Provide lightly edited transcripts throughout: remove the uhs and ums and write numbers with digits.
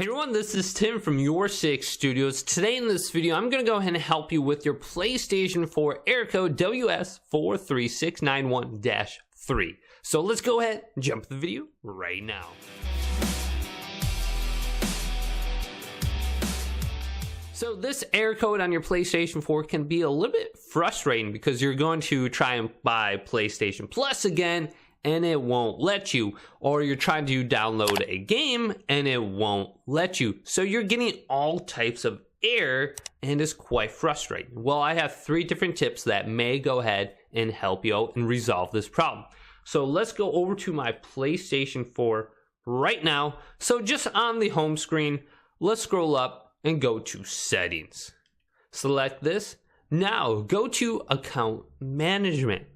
Hey everyone, this is Tim from Your Six Studios. Today in this video, I'm going to go ahead and help you with your PlayStation 4 error code WS-43691-3. So let's go ahead and jump to the video right now. So this error code on your PlayStation 4 can be a little bit frustrating because you're going to try and buy PlayStation Plus again and it won't let you, or you're trying to download a game and it won't let you. So you're getting all types of error and it's quite frustrating. Well, I have 3 different tips that may go ahead and help you out and resolve this problem. So let's go over to my PlayStation 4 right now. So just on the home screen, let's scroll up and go to settings. Select this. Now go to account management.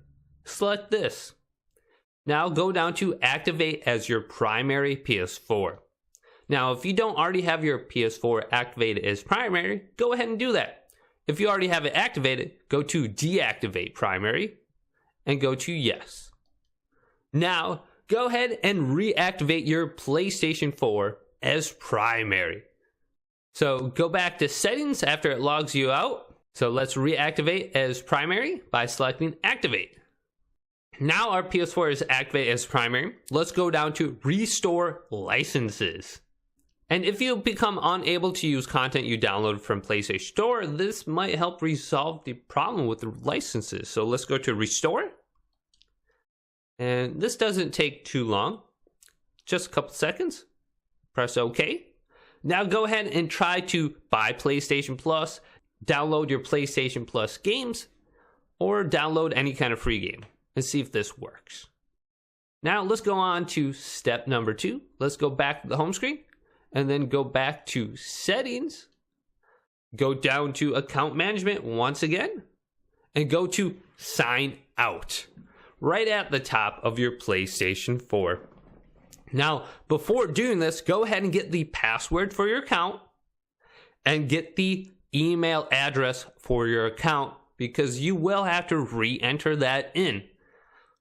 Select this. Now go down to activate as your primary PS4. Now if you don't already have your PS4 activated as primary, go ahead and do that. If you already have it activated, go to deactivate primary and go to yes. Now go ahead and reactivate your PlayStation 4 as primary. So go back to settings after it logs you out. So let's reactivate as primary by selecting activate. Now our PS4 is activated as primary. Let's go down to restore licenses. And if you become unable to use content you downloaded from PlayStation Store, this might help resolve the problem with the licenses. So let's go to restore. And this doesn't take too long, just a couple seconds. Press OK. Now go ahead and try to buy PlayStation Plus, download your PlayStation Plus games, or download any kind of free game. And see if this works. Now let's go on to step number 2. Let's go back to the home screen and then go back to settings. Go down to account management once again and go to sign out right at the top of your PlayStation 4. Now before doing this, go ahead and get the password for your account and get the email address for your account because you will have to re-enter that in.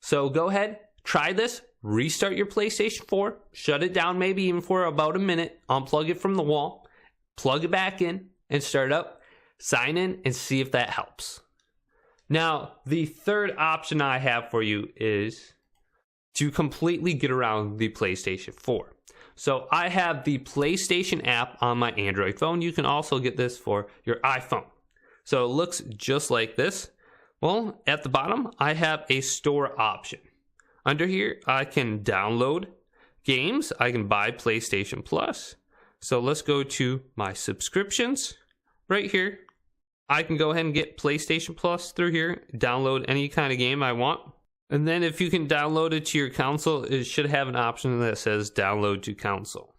So go ahead, try this, restart your PlayStation 4, shut it down maybe even for about a minute, unplug it from the wall, plug it back in, and start up, sign in, and see if that helps. Now, the third option I have for you is to completely get around the PlayStation 4. So I have the PlayStation app on my Android phone. You can also get this for your iPhone. So it looks just like this. Well, at the bottom, I have a store option. Under here, I can download games. I can buy PlayStation Plus. So let's go to my subscriptions right here. I can go ahead and get PlayStation Plus through here, download any kind of game I want. And then if you can download it to your console, it should have an option that says download to console.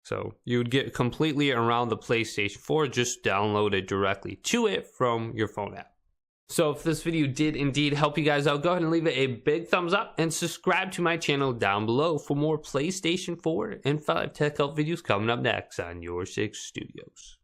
So you would get completely around the PlayStation 4, just download it directly to it from your phone app. So if this video did indeed help you guys out, go ahead and leave it a big thumbs up and subscribe to my channel down below for more PlayStation 4 and 5 tech help videos coming up next on Your Six Studios.